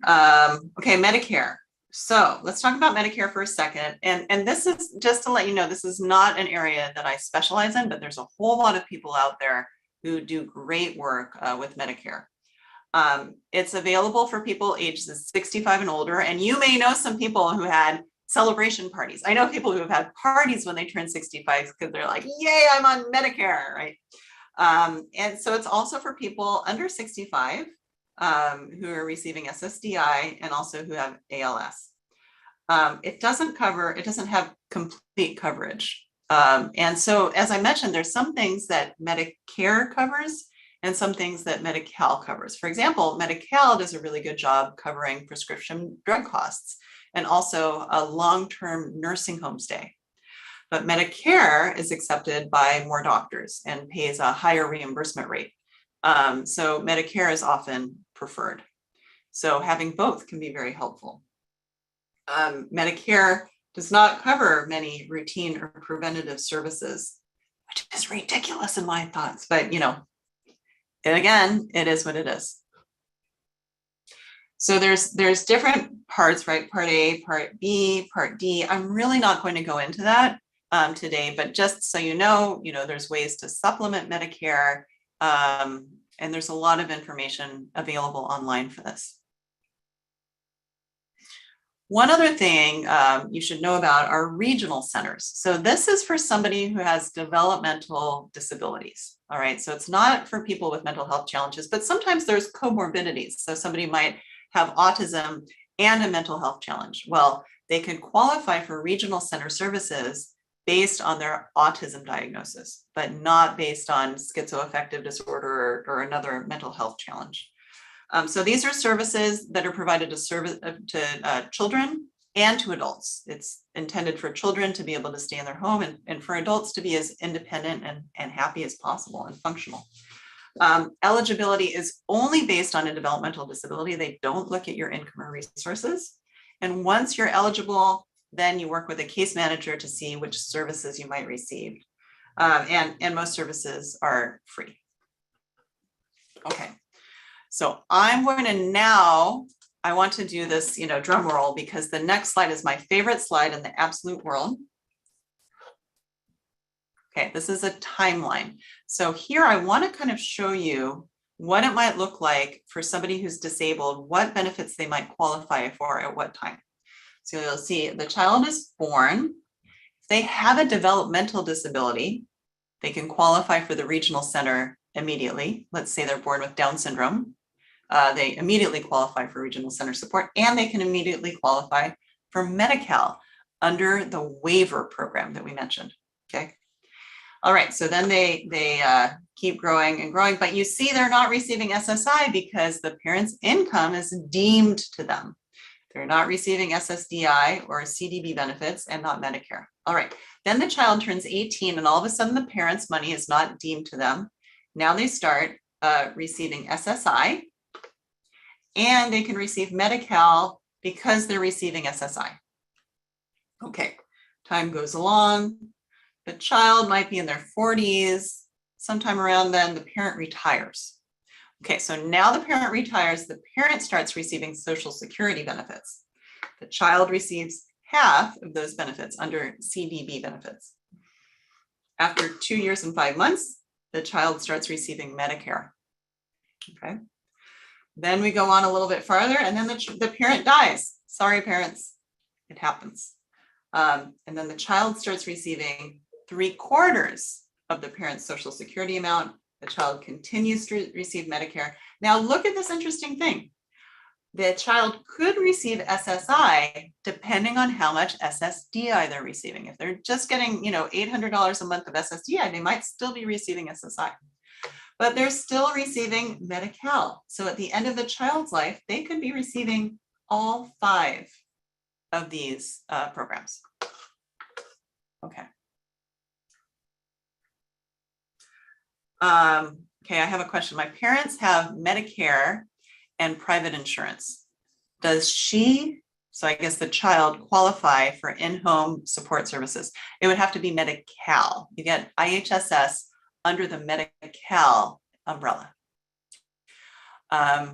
Okay, Medicare. So let's talk about Medicare for a second. And this is just to let you know, this is not an area that I specialize in, but there's a whole lot of people out there who do great work with Medicare. It's available for people ages 65 and older. And you may know some people who had celebration parties. I know people who have had parties when they turn 65 because they're like, yay, I'm on Medicare, right? And so it's also for people under 65 who are receiving Ssdi and also who have ALS. It doesn't have complete coverage. And so, as I mentioned, there's some things that Medicare covers and some things that Medi-Cal covers. For example, Medi-Cal does a really good job covering prescription drug costs and also a long-term nursing home stay. But Medicare is accepted by more doctors and pays a higher reimbursement rate. So Medicare is often preferred. So having both can be very helpful. Medicare does not cover many routine or preventative services, which is ridiculous in my thoughts, but and again, it is what it is. So there's different parts, right? Part A, Part B, Part D. I'm really not going to go into that today, but just so you know, there's ways to supplement Medicare, and there's a lot of information available online for this. One other thing you should know about are regional centers. So this is for somebody who has developmental disabilities. All right, so it's not for people with mental health challenges, but sometimes there's comorbidities. So somebody might have autism and a mental health challenge. Well, they can qualify for regional center services based on their autism diagnosis, but not based on schizoaffective disorder or another mental health challenge. So these are services that are provided to children and to adults. It's intended for children to be able to stay in their home and for adults to be as independent and happy as possible and functional. Eligibility is only based on a developmental disability. They don't look at your income or resources. And once you're eligible, then you work with a case manager to see which services you might receive. And most services are free. Okay. So I'm going to now, I want to do this, drum roll, because the next slide is my favorite slide in the absolute world. Okay, this is a timeline. So here I want to kind of show you what it might look like for somebody who's disabled, what benefits they might qualify for at what time. So you'll see the child is born. If they have a developmental disability, they can qualify for the regional center immediately. Let's say they're born with Down syndrome. They immediately qualify for regional center support, and they can immediately qualify for Medi-Cal under the waiver program that we mentioned. Okay. All right. So then they keep growing and growing, but you see they're not receiving SSI because the parent's income is deemed to them. They're not receiving Ssdi or CDB benefits and not Medicare. All right. Then the child turns 18 and all of a sudden the parent's money is not deemed to them. Now they start receiving SSI, and they can receive Medi-Cal because they're receiving SSI. Okay, time goes along. The child might be in their 40s. Sometime around then, the parent retires. Okay, so now the parent retires, the parent starts receiving Social Security benefits. The child receives half of those benefits under CDB benefits. After 2 years and 5 months, the child starts receiving Medicare. Okay. Then we go on a little bit farther, and then the parent dies. Sorry, parents, it happens. And then the child starts receiving 3/4 of the parent's Social Security amount. The child continues to receive Medicare. Now look at this interesting thing. The child could receive SSI depending on how much Ssdi they're receiving. If they're just getting, $800 a month of Ssdi, they might still be receiving SSI. But they're still receiving Medi-Cal. So at the end of the child's life, they could be receiving all 5 of these programs. Okay. Okay, I have a question. My parents have Medicare and private insurance. Does she, so I guess the child, qualify for in-home support services? It would have to be Medi-Cal. You get IHSS under the Medi-Cal umbrella. I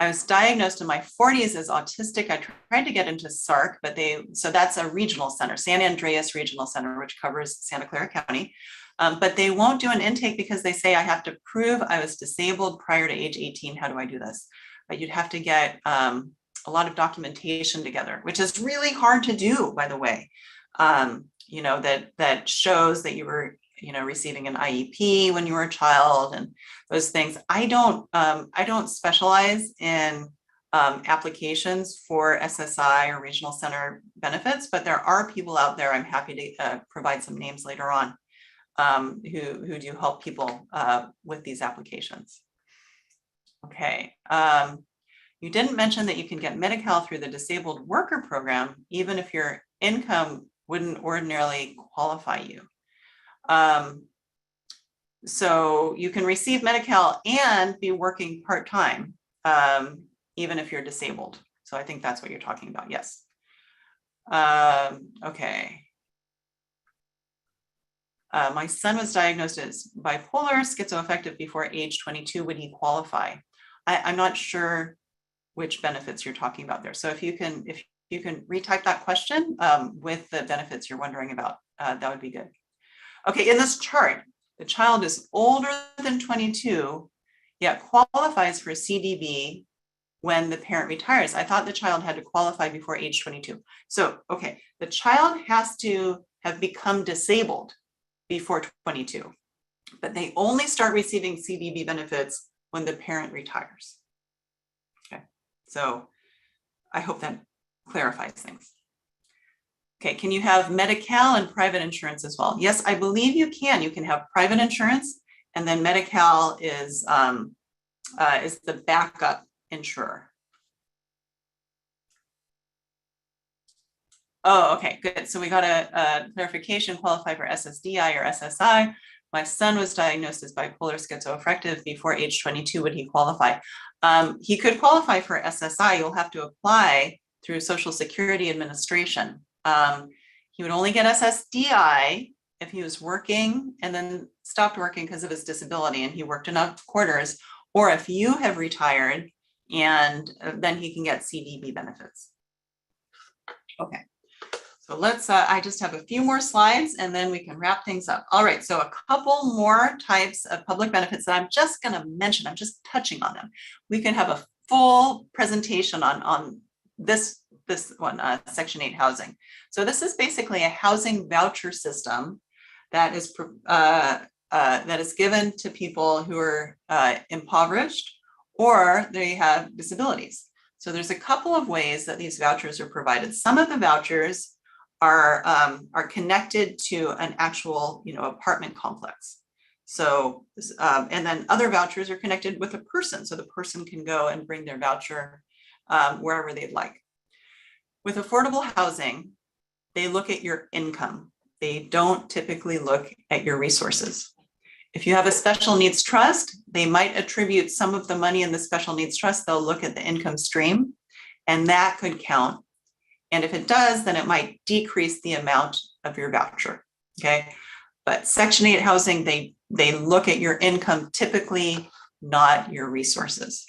was diagnosed in my 40s as autistic. I tried to get into SARC, but so that's a regional center, San Andreas Regional Center, which covers Santa Clara County. But they won't do an intake because they say I have to prove I was disabled prior to age 18. How do I do this? But you'd have to get a lot of documentation together, which is really hard to do, by the way. That shows that you were receiving an IEP when you were a child and those things. I don't specialize in applications for SSI or regional center benefits, but there are people out there. I'm happy to provide some names later on who do help people with these applications. Okay. You didn't mention that you can get Medi-Cal through the disabled worker program, even if your income wouldn't ordinarily qualify you. So you can receive Medi-Cal and be working part-time, even if you're disabled. So I think that's what you're talking about. Yes. Okay. My son was diagnosed as bipolar, schizoaffective before age 22. Would he qualify? I'm not sure which benefits you're talking about there. So if you can retype that question with the benefits you're wondering about, that would be good. Okay, in this chart, the child is older than 22, yet qualifies for CDB when the parent retires. I thought the child had to qualify before age 22. So, okay, the child has to have become disabled before 22, but they only start receiving CDB benefits when the parent retires. Okay, so I hope that clarifies things. Okay, can you have Medi-Cal and private insurance as well? Yes, I believe you can. You can have private insurance, and then Medi-Cal is the backup insurer. Oh, okay, good. So we got a clarification, qualify for Ssdi or SSI. My son was diagnosed as bipolar schizoaffective before age 22. Would he qualify? He could qualify for SSI. You'll have to apply through Social Security Administration. He would only get Ssdi if he was working and then stopped working because of his disability and he worked enough quarters, or if you have retired, and then he can get CDB benefits. Okay, so let's, I just have a few more slides and then we can wrap things up. All right, so a couple more types of public benefits that I'm just gonna mention, I'm just touching on them. We can have a full presentation on this one, Section 8 housing. So this is basically a housing voucher system that is given to people who are impoverished or they have disabilities. So there's a couple of ways that these vouchers are provided. Some of the vouchers are connected to an actual, apartment complex. So, and then other vouchers are connected with a person. So the person can go and bring their voucher wherever they'd like. With affordable housing, they look at your income. They don't typically look at your resources. If you have a special needs trust, they might attribute some of the money in the special needs trust. They'll look at the income stream, and that could count. And if it does, then it might decrease the amount of your voucher, okay? But Section 8 housing, they look at your income typically, not your resources.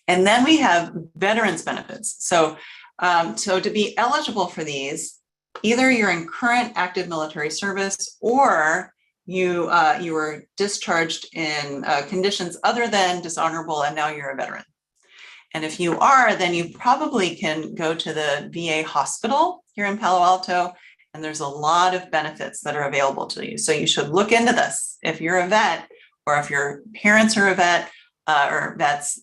And then we have veterans benefits. So to be eligible for these, either you're in current active military service or you were discharged in conditions other than dishonorable and now you're a veteran. And if you are, then you probably can go to the VA hospital here in Palo Alto, and there's a lot of benefits that are available to you. So you should look into this. If you're a vet or if your parents are a vet or vets,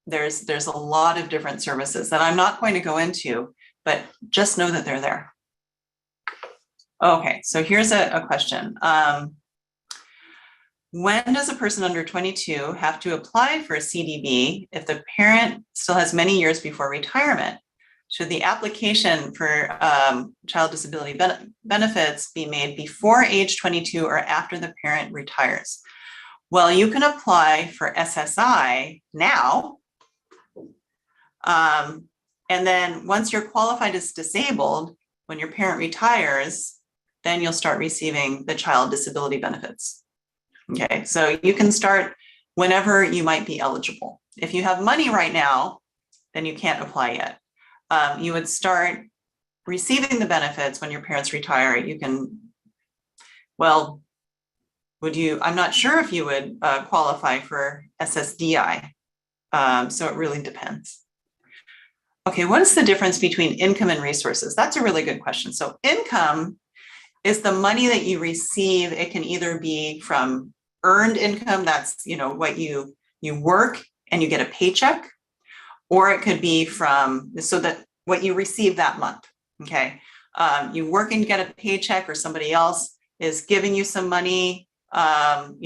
there's a lot of different services that I'm not going to go into, but just know that they're there. Okay, so here's a question. When does a person under 22 have to apply for a CDB if the parent still has many years before retirement? Should the application for child disability benefits be made before age 22 or after the parent retires? Well, you can apply for SSI now. And then once you're qualified as disabled, when your parent retires, then you'll start receiving the child disability benefits. Okay, so you can start whenever you might be eligible. If you have money right now, then you can't apply yet. You would start receiving the benefits when your parents retire. You can, well, I'm not sure if you would qualify for Ssdi. So it really depends. Okay, what is the difference between income and resources? That's a really good question. So income is the money that you receive. It can either be from earned income, that's what you work and you get a paycheck, or it could be from, so that what you receive that month, okay? You work and get a paycheck, or somebody else is giving you some money, every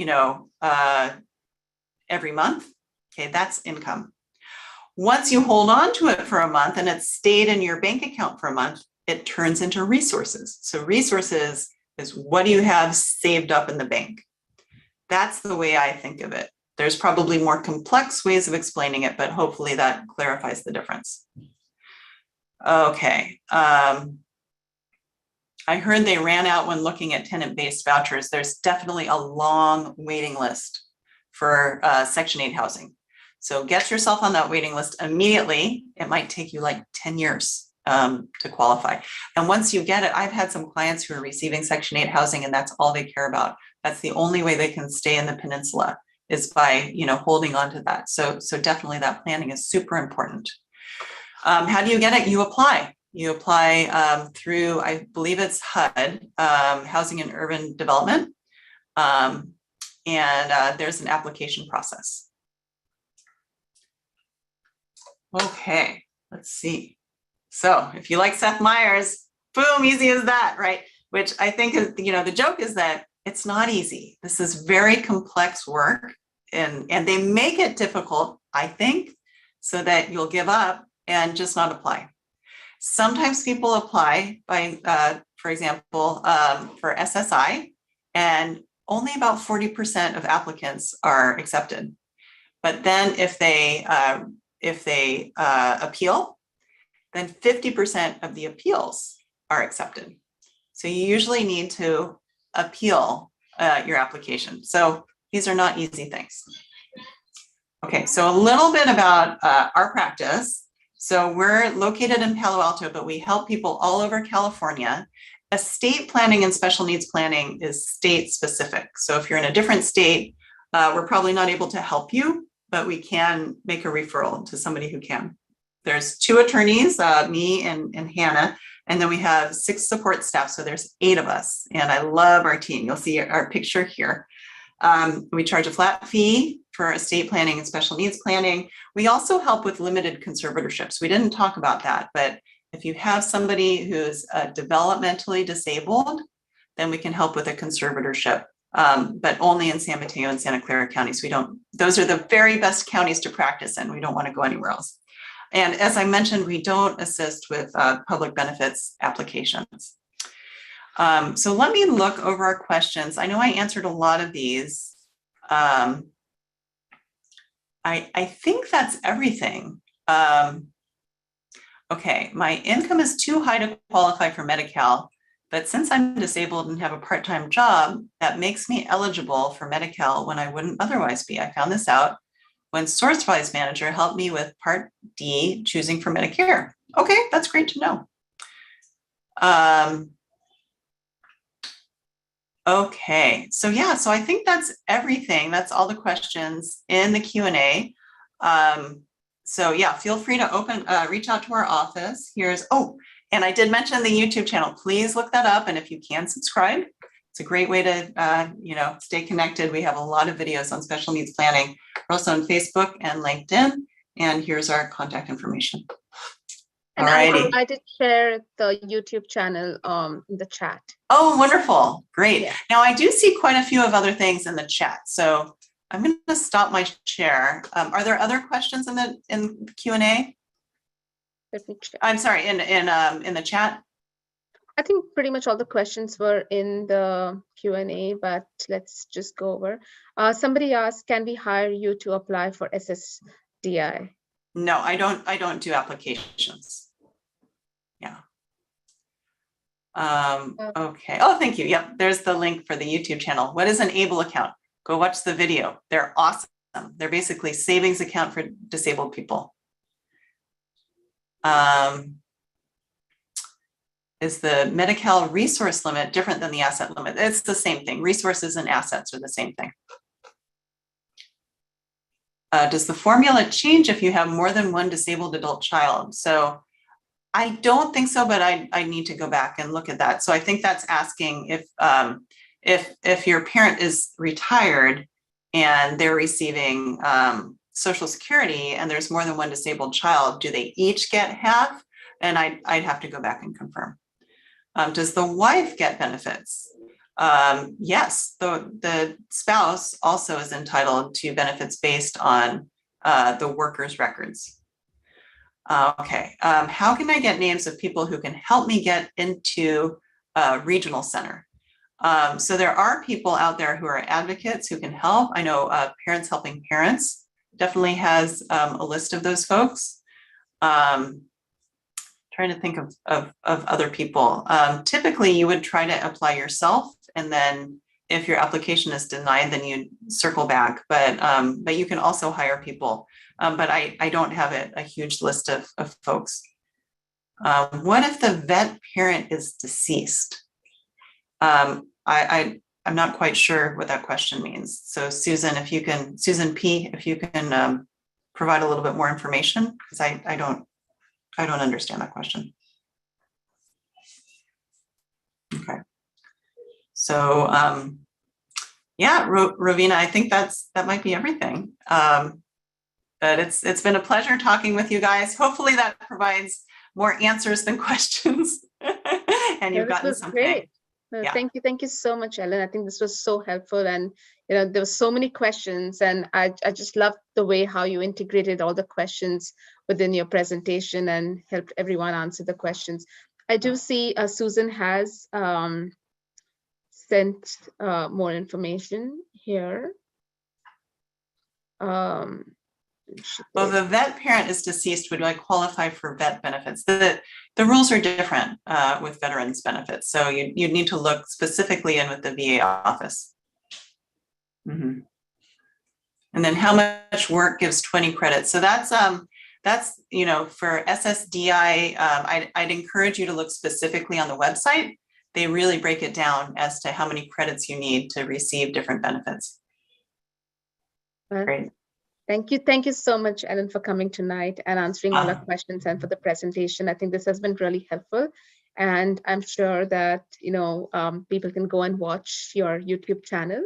month, okay, that's income. Once you hold on to it for a month and it's stayed in your bank account for a month, it turns into resources. So resources is what do you have saved up in the bank? That's the way I think of it. There's probably more complex ways of explaining it, but hopefully that clarifies the difference. Okay. I heard they ran out when looking at tenant-based vouchers. There's definitely a long waiting list for Section 8 housing. So get yourself on that waiting list immediately. It might take you like 10 years to qualify. And once you get it, I've had some clients who are receiving Section 8 housing and that's all they care about. That's the only way they can stay in the peninsula is by, holding on to that. So definitely that planning is super important. How do you get it? You apply. You apply through, I believe it's HUD, Housing and Urban Development. And there's an application process. Okay, let's see. So if you like Seth Meyers, boom, easy as that, right? Which I think is, the joke is that it's not easy. This is very complex work and they make it difficult, I think, so that you'll give up and just not apply. Sometimes people apply by, for example, for SSI, and only about 40% of applicants are accepted. But then if they appeal, then 50% of the appeals are accepted. So you usually need to appeal your application. So these are not easy things. Okay, so a little bit about our practice. So we're located in Palo Alto, but we help people all over California. Estate planning and special needs planning is state specific. So if you're in a different state, we're probably not able to help you, but we can make a referral to somebody who can. There's 2 attorneys, me and Hannah, and then we have 6 support staff. So there's 8 of us, and I love our team. You'll see our picture here. We charge a flat fee for estate planning and special needs planning. We also help with limited conservatorships. We didn't talk about that, but if you have somebody who's developmentally disabled, then we can help with a conservatorship, but only in San Mateo and Santa Clara counties. Those are the very best counties to practice in. We don't want to go anywhere else. And as I mentioned, we don't assist with public benefits applications. So let me look over our questions. I know I answered a lot of these. I think that's everything. Okay, my income is too high to qualify for Medi-Cal, but since I'm disabled and have a part-time job, that makes me eligible for Medi-Cal when I wouldn't otherwise be. I found this out when SourceWise Manager helped me with Part D, choosing for Medicare. Okay, that's great to know. Okay, so yeah, so I think that's everything. That's all the questions in the Q&A. So yeah, feel free to reach out to our office. And I did mention the YouTube channel. Please look that up, and if you can, subscribe. It's a great way to stay connected. We have a lot of videos on special needs planning. We're also on Facebook and LinkedIn, and here's our contact information. And I did share the YouTube channel in the chat. Oh, wonderful. Great. Yeah. Now I do see quite a few of other things in the chat. So I'm going to stop my share. Are there other questions in the Q&A? Let me check. I'm sorry, in the chat? I think pretty much all the questions were in the Q&A, but let's just go over. Somebody asked, can we hire you to apply for Ssdi? No, I don't do applications. Yeah. Okay. Oh, thank you. Yep. There's the link for the YouTube channel. What is an ABLE account? Go watch the video. They're awesome. They're basically savings account for disabled people. Is the Medi-Cal resource limit different than the asset limit? It's the same thing. Resources and assets are the same thing. Does the formula change if you have more than one disabled adult child? So I don't think so, but I need to go back and look at that. So I think that's asking if your parent is retired and they're receiving Social Security and there's more than one disabled child, do they each get half? And I'd have to go back and confirm. Does the wife get benefits? Yes, the spouse also is entitled to benefits based on the worker's records. Okay, how can I get names of people who can help me get into a regional center? So there are people out there who are advocates who can help. I know Parents Helping Parents definitely has a list of those folks. Trying to think of other people. Typically, you would try to apply yourself, and then if your application is denied, then you circle back, but you can also hire people. But I don't have a huge list of folks. What if the vet parent is deceased? I'm not quite sure what that question means. So Susan P, if you can provide a little bit more information, because I don't understand that question. Okay. So yeah, Rovina, I think that might be everything. But it's been a pleasure talking with you guys. Hopefully that provides more answers than questions. And you've gotten something. Great. Yeah. Thank you so much, Ellen. I think this was so helpful, and there were so many questions, and I just loved the way how you integrated all the questions within your presentation and helped everyone answer the questions. I do see Susan has sent more information here. Well, the vet parent is deceased. Would I qualify for vet benefits? The rules are different with veterans benefits. So you need to look specifically in with the VA office. Mm-hmm. And then how much work gives 20 credits? So that's for Ssdi, I'd encourage you to look specifically on the website. They really break it down as to how many credits you need to receive different benefits. Great. Thank you so much, Ellen, for coming tonight and answering all our questions and for the presentation. I think this has been really helpful, and I'm sure that people can go and watch your YouTube channel.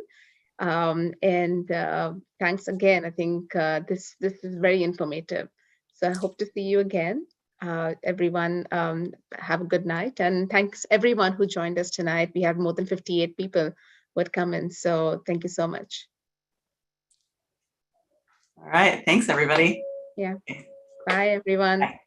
Thanks again. I think this is very informative. So I hope to see you again. Everyone, have a good night, and thanks everyone who joined us tonight. We have more than 58 people who had come in, so thank you so much. All right. Thanks, everybody. Yeah. Bye, everyone. Bye.